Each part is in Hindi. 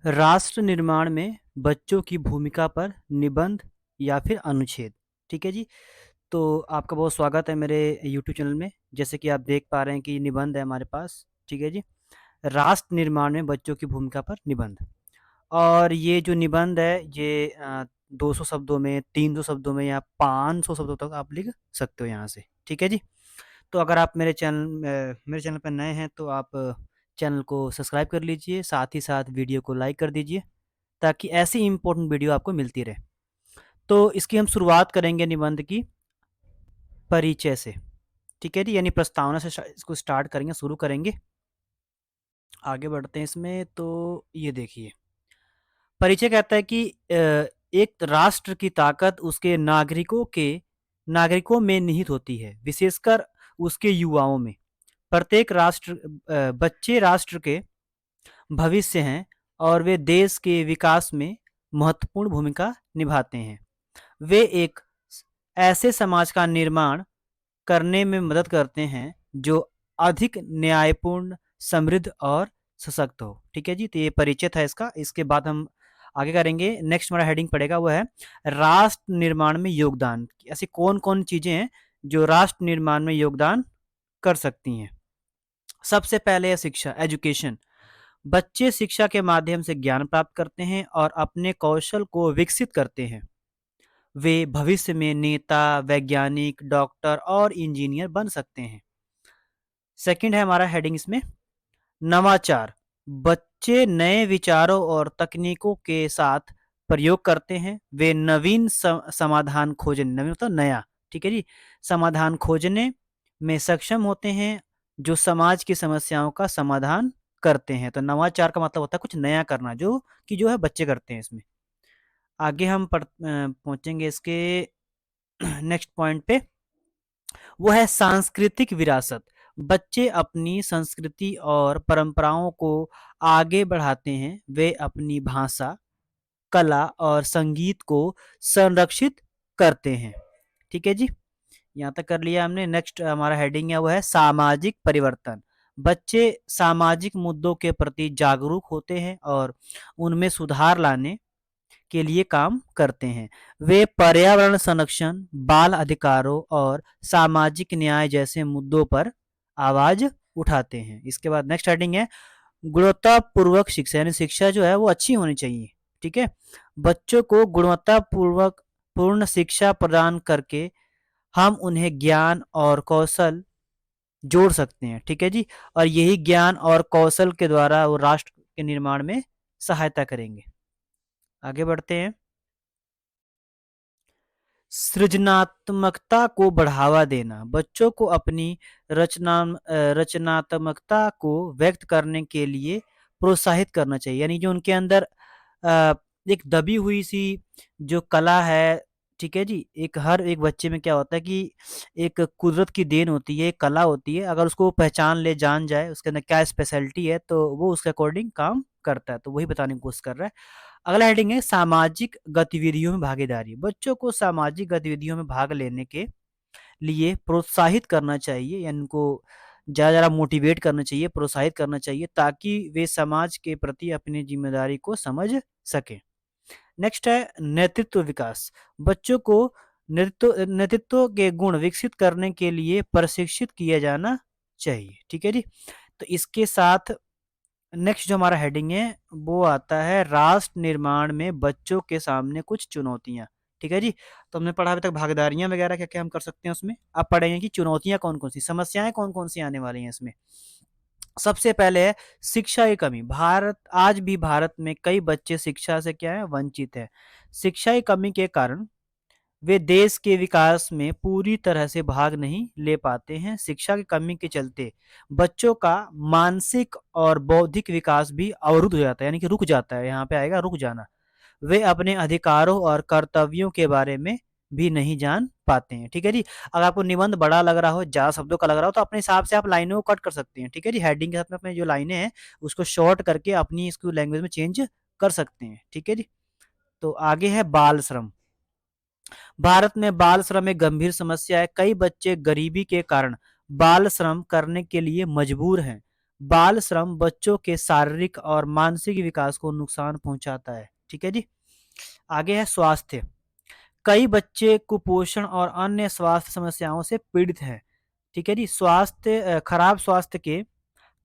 राष्ट्र निर्माण में बच्चों की भूमिका पर निबंध या फिर अनुच्छेद। ठीक है जी। तो आपका बहुत स्वागत है मेरे यूट्यूब चैनल में। जैसे कि आप देख पा रहे हैं कि निबंध है हमारे पास। ठीक है जी। राष्ट्र निर्माण में बच्चों की भूमिका पर निबंध। और ये जो निबंध है ये 200 शब्दों में, 300 शब्दों में या 500 शब्दों तक आप लिख सकते हो यहाँ से। ठीक है जी। तो अगर आप मेरे चैनल पर नए हैं तो आप चैनल को सब्सक्राइब कर लीजिए, साथ ही साथ वीडियो को लाइक कर दीजिए ताकि ऐसी इम्पोर्टेंट वीडियो आपको मिलती रहे। तो इसकी हम शुरुआत करेंगे निबंध की परिचय से। ठीक है जी, यानी प्रस्तावना से इसको स्टार्ट करेंगे, शुरू करेंगे। आगे बढ़ते हैं इसमें। तो ये देखिए, परिचय कहता है कि एक राष्ट्र की ताकत उसके नागरिकों में निहित होती है, विशेषकर उसके युवाओं में। प्रत्येक बच्चे राष्ट्र के भविष्य हैं और वे देश के विकास में महत्वपूर्ण भूमिका निभाते हैं। वे एक ऐसे समाज का निर्माण करने में मदद करते हैं जो अधिक न्यायपूर्ण, समृद्ध और सशक्त हो। ठीक है जी, तो ये परिचय था इसका। इसके बाद हम आगे करेंगे। नेक्स्ट हमारा हेडिंग पड़ेगा वो है राष्ट्र निर्माण में योगदान। ऐसी कौन कौन चीजें हैं जो राष्ट्र निर्माण में योगदान कर सकती हैं। सबसे पहले है शिक्षा, एजुकेशन। बच्चे शिक्षा के माध्यम से ज्ञान प्राप्त करते हैं और अपने कौशल को विकसित करते हैं। वे भविष्य में नेता, वैज्ञानिक, डॉक्टर और इंजीनियर बन सकते हैं। सेकंड है हमारा हेडिंग इसमें नवाचार। बच्चे नए विचारों और तकनीकों के साथ प्रयोग करते हैं। वे नवीन समाधान खोजने, नवीन मतलब नया, ठीक है जी, समाधान खोजने में सक्षम होते हैं जो समाज की समस्याओं का समाधान करते हैं। तो नवाचार का मतलब होता है कुछ नया करना, जो है बच्चे करते हैं इसमें। आगे हम पहुंचेंगे इसके नेक्स्ट पॉइंट पे। वो है सांस्कृतिक विरासत। बच्चे अपनी संस्कृति और परंपराओं को आगे बढ़ाते हैं। वे अपनी भाषा, कला और संगीत को संरक्षित करते हैं। ठीक है जी, यहाँ तक कर लिया हमने। नेक्स्ट हमारा हेडिंग है वो है सामाजिक परिवर्तन। बच्चे सामाजिक मुद्दों के प्रति जागरूक होते हैं और उनमें सुधार लाने के लिए काम करते हैं। वे पर्यावरण संरक्षण, बाल अधिकारों और सामाजिक न्याय जैसे मुद्दों पर आवाज उठाते हैं। इसके बाद नेक्स्ट हेडिंग है गुणवत्तापूर्वक शिक्षा, यानी शिक्षा जो है वो अच्छी होनी चाहिए। ठीक है, बच्चों को गुणवत्तापूर्वक पूर्ण शिक्षा प्रदान करके हम उन्हें ज्ञान और कौशल जोड़ सकते हैं। ठीक है जी, और यही ज्ञान और कौशल के द्वारा वो राष्ट्र के निर्माण में सहायता करेंगे। आगे बढ़ते हैं। सृजनात्मकता को बढ़ावा देना। बच्चों को अपनी रचनात्मकता को व्यक्त करने के लिए प्रोत्साहित करना चाहिए, यानी जो उनके अंदर अ, एक दबी हुई सी जो कला है। ठीक है जी, हर एक बच्चे में क्या होता है कि एक कुदरत की देन होती है, एक कला होती है। अगर उसको पहचान ले, जान जाए उसके अंदर क्या स्पेशलिटी है, तो वो उसके अकॉर्डिंग काम करता है। तो वही बताने की कोशिश कर रहा है। अगला हेडिंग है सामाजिक गतिविधियों में भागीदारी। बच्चों को सामाजिक गतिविधियों में भाग लेने के लिए प्रोत्साहित करना चाहिए, यानी उनको ज़्यादा मोटिवेट करना चाहिए, प्रोत्साहित करना चाहिए ताकि वे समाज के प्रति अपनी जिम्मेदारी को समझ सकें। नेक्स्ट है नेतृत्व विकास। बच्चों को नेतृत्व के गुण विकसित करने के लिए प्रशिक्षित किया जाना चाहिए। ठीक है जी, तो इसके साथ नेक्स्ट जो हमारा हेडिंग है वो आता है राष्ट्र निर्माण में बच्चों के सामने कुछ चुनौतियां। ठीक है जी, तो हमने पढ़ा अभी तक भागीदारियां वगैरह क्या क्या हम कर सकते हैं उसमें। अब पढ़ेंगे कि चुनौतियां कौन कौन सी, समस्याएं कौन कौन सी आने वाली हैं इसमें। सबसे पहले है शिक्षा की कमी। आज भी भारत में कई बच्चे शिक्षा से क्या है, वंचित है। शिक्षा की कमी के कारण वे देश के विकास में पूरी तरह से भाग नहीं ले पाते हैं। शिक्षा की कमी के चलते बच्चों का मानसिक और बौद्धिक विकास भी अवरुद्ध हो जाता है, यानी कि रुक जाता है। यहाँ पे आएगा रुक जाना। वे अपने अधिकारों और कर्तव्यों के बारे में भी नहीं जान पाते हैं। ठीक है जी, अगर आपको निबंध बड़ा लग रहा हो, ज्यादा शब्दों का लग रहा हो, तो अपने हिसाब से आप लाइनों को कट कर सकते हैं। ठीक है जी, हेडिंग के साथ में अपने जो लाइनें हैं उसको शॉर्ट करके अपनी इसको लैंग्वेज में चेंज कर सकते हैं। ठीक है जी, तो आगे है बाल श्रम। भारत में बाल श्रम एक गंभीर समस्या है। कई बच्चे गरीबी के कारण बाल श्रम करने के लिए मजबूर हैं। बाल श्रम बच्चों के शारीरिक और मानसिक विकास को नुकसान पहुंचाता है। ठीक है जी। आगे है स्वास्थ्य। कई बच्चे कुपोषण और अन्य स्वास्थ्य समस्याओं से पीड़ित हैं। ठीक है जी। खराब स्वास्थ्य के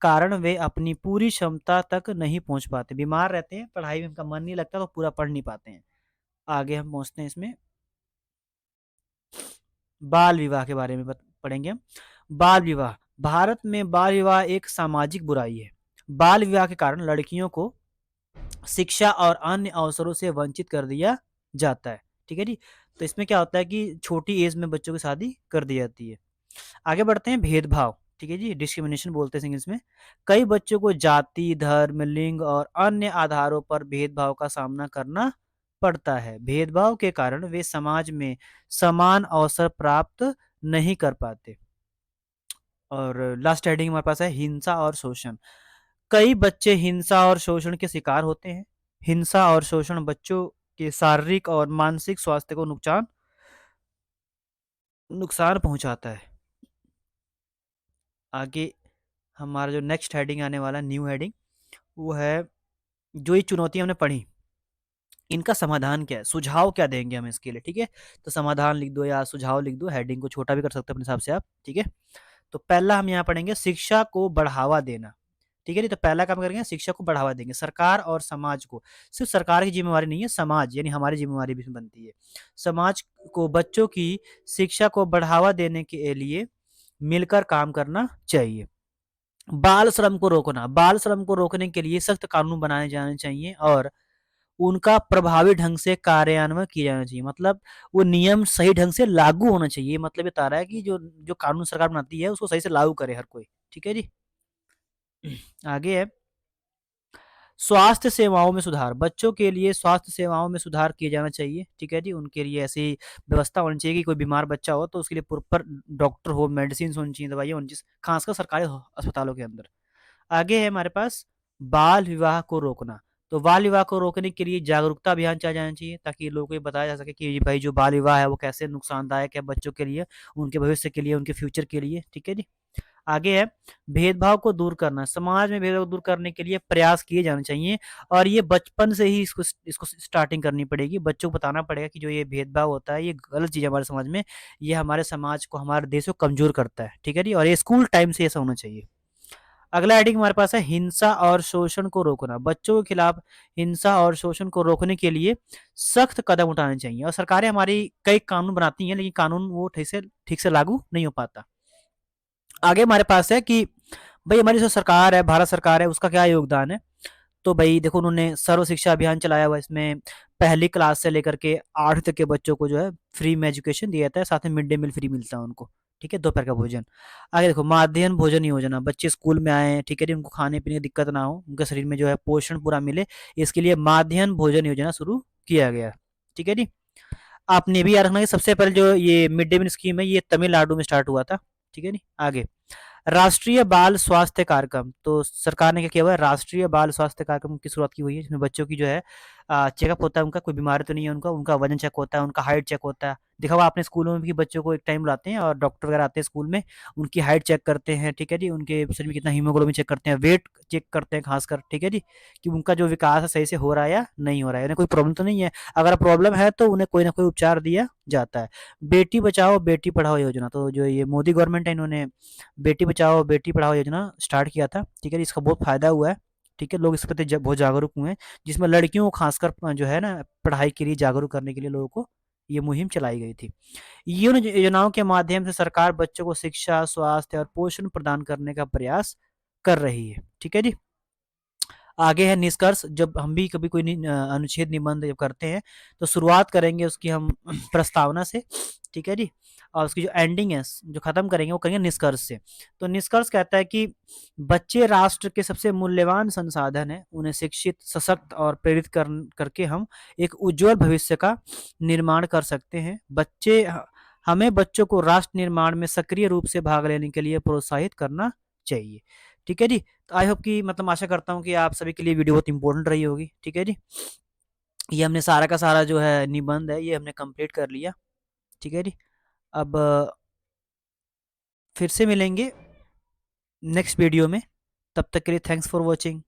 कारण वे अपनी पूरी क्षमता तक नहीं पहुंच पाते, बीमार रहते हैं, पढ़ाई में उनका मन नहीं लगता तो पूरा पढ़ नहीं पाते हैं। आगे हम पहुंचते हैं इसमें बाल विवाह के बारे में पढ़ेंगे हम। बाल विवाह। भारत में बाल विवाह एक सामाजिक बुराई है। बाल विवाह के कारण लड़कियों को शिक्षा और अन्य अवसरों से वंचित कर दिया जाता है। ठीक है जी। तो इसमें क्या होता है कि छोटी एज में बच्चों की शादी कर दी जाती है। आगे बढ़ते हैं भेदभाव। ठीक है जी, डिस्क्रिमिनेशन बोलते हैं इंग्लिश में। कई बच्चों को जाति, धर्म, लिंग और अन्य आधारों पर भेदभाव का सामना करना पड़ता है। भेदभाव के कारण वे समाज में समान अवसर प्राप्त नहीं कर पाते। और लास्ट हेडिंग हमारे पास है हिंसा और शोषण। कई बच्चे हिंसा और शोषण के शिकार होते हैं। हिंसा और शोषण बच्चों के शारीरिक और मानसिक स्वास्थ्य को नुकसान पहुंचाता है। आगे हमारा जो नेक्स्ट हेडिंग आने वाला न्यू हेडिंग, वो है जो ये चुनौतियां हमने पढ़ी, इनका समाधान क्या है, सुझाव क्या देंगे हम इसके लिए। ठीक है। तो समाधान लिख दो या सुझाव लिख दो, हेडिंग को छोटा भी कर सकते हो अपने हिसाब से आप। ठीक है। तो पहला हम यहाँ पढ़ेंगे शिक्षा को बढ़ावा देना। ठीक है जी। तो पहला काम करेंगे शिक्षा को बढ़ावा देंगे। सरकार और समाज को, सिर्फ सरकार की जिम्मेवारी नहीं है, समाज यानी हमारी जिम्मेवारी भी इसमें बनती है। समाज को बच्चों की शिक्षा को बढ़ावा देने के लिए मिलकर काम करना चाहिए। बाल श्रम को रोकना। बाल श्रम को रोकने के लिए सख्त कानून बनाए जाने चाहिए और उनका प्रभावी ढंग से कार्यान्वयन किया जाना चाहिए। मतलब वो नियम सही ढंग से लागू होना चाहिए। मतलब ये बता रहा है कि जो जो कानून सरकार बनाती है उसको सही से लागू करे हर कोई। ठीक है जी। आगे है स्वास्थ्य सेवाओं में सुधार। बच्चों के लिए स्वास्थ्य सेवाओं में सुधार किया जाना चाहिए। ठीक है जी। उनके लिए ऐसी व्यवस्था होनी चाहिए कि कोई बीमार बच्चा हो तो उसके लिए प्रॉपर डॉक्टर हो, मेडिसिन होनी चाहिए, दवाइयाँ होनी चाहिए, खासकर सरकारी अस्पतालों के अंदर। आगे है हमारे पास बाल विवाह को रोकना। तो बाल विवाह को रोकने के लिए जागरूकता अभियान चलाया जाना चाहिए ताकि लोगों को ये बताया जा सके कि भाई जो बाल विवाह है वो कैसे नुकसानदायक है बच्चों के लिए, उनके भविष्य के लिए, उनके फ्यूचर के लिए। ठीक है जी। आगे है भेदभाव को दूर करना। समाज में भेदभाव दूर करने के लिए प्रयास किए जाने चाहिए और ये बचपन से ही इसको इसको स्टार्टिंग करनी पड़ेगी। बच्चों को बताना पड़ेगा कि जो ये भेदभाव होता है ये गलत चीज़ है हमारे समाज में, ये हमारे समाज को, हमारे देश को कमजोर करता है। ठीक है जी। और ये स्कूल टाइम से ऐसा होना चाहिए। अगला हेडिंग हमारे पास है हिंसा और शोषण को रोकना। बच्चों के खिलाफ हिंसा और शोषण को रोकने के लिए सख्त कदम उठाने चाहिए और सरकारें हमारी कई कानून बनाती हैं लेकिन कानून वो ठीक से लागू नहीं हो पाता। आगे हमारे पास है कि भाई हमारी जो सरकार है, भारत सरकार है, उसका क्या योगदान है। तो भाई देखो उन्होंने सर्व शिक्षा अभियान चलाया हुआ है। इसमें पहली क्लास से लेकर के 8 तक के बच्चों को जो है फ्री में एजुकेशन दिया जाता है, साथ में मिड डे मील फ्री मिलता है उनको। ठीक है, दोपहर का भोजन। आगे देखो माध्याह्न भोजन योजना। बच्चे स्कूल में आए, ठीक है जी, उनको खाने पीने की दिक्कत ना हो, उनके शरीर में जो है पोषण पूरा मिले, इसके लिए माध्याह्न भोजन योजना शुरू किया गया। ठीक है जी। आपने भी याद रखना कि सबसे पहले जो ये मिड डे मील स्कीम है ये तमिलनाडु में स्टार्ट हुआ था। ठीक है जी। आगे राष्ट्रीय बाल स्वास्थ्य कार्यक्रम। तो सरकार ने क्या किया हुआ है, राष्ट्रीय बाल स्वास्थ्य कार्यक्रम की शुरुआत की हुई है जिसमें बच्चों की जो है चेकअप होता है, उनका कोई बीमारी तो नहीं है, उनका उनका वजन चेक होता है, उनका हाइट चेक होता है। देखा हुआ आपने स्कूलों में भी बच्चों को एक टाइम लाते हैं और डॉक्टर वगैरह आते हैं स्कूल में, उनकी हाइट चेक करते हैं। ठीक है जी। उनके शरीर में कितना हीमोग्लोबिन चेक करते हैं, वेट चेक करते हैं खासकर। ठीक है जी। कि उनका जो विकास है सही से हो रहा है या नहीं हो रहा है, उन्हें कोई प्रॉब्लम तो नहीं है। अगर प्रॉब्लम है तो उन्हें कोई ना कोई उपचार दिया जाता है। बेटी बचाओ बेटी पढ़ाओ योजना। तो जो ये मोदी गवर्नमेंट है, इन्होंने बेटी बचाओ बेटी पढ़ाओ योजना स्टार्ट किया था। ठीक है, इसका बहुत फायदा हुआ है। ठीक है, लोग इस प्रति बहुत जागरूक हुए हैं, जिसमें लड़कियों को खासकर जो है ना पढ़ाई के लिए जागरूक करने के लिए लोगों को ये मुहिम चलाई गई थी। इन योजनाओं के माध्यम से सरकार बच्चों को शिक्षा, स्वास्थ्य और पोषण प्रदान करने का प्रयास कर रही है। ठीक है जी। आगे है निष्कर्ष। जब हम भी कभी कोई अनुच्छेद निबंध जब करते हैं तो शुरुआत करेंगे उसकी हम प्रस्तावना से। ठीक है जी। और उसकी जो एंडिंग है, जो खत्म करेंगे, वो करेंगे निष्कर्ष से। तो निष्कर्ष कहता है कि बच्चे राष्ट्र के सबसे मूल्यवान संसाधन है। उन्हें शिक्षित, सशक्त और प्रेरित करके हम एक उज्जवल भविष्य का निर्माण कर सकते हैं। हमें बच्चों को राष्ट्र निर्माण में सक्रिय रूप से भाग लेने के लिए प्रोत्साहित करना चाहिए। ठीक है जी। तो आई होप कि मतलब आशा करता हूँ कि आप सभी के लिए वीडियो बहुत इंपॉर्टेंट रही होगी। ठीक है जी। ये हमने सारा का सारा जो है निबंध है ये हमने कंप्लीट कर लिया। ठीक है जी। अब फिर से मिलेंगे नेक्स्ट वीडियो में। तब तक के लिए थैंक्स फॉर वॉचिंग।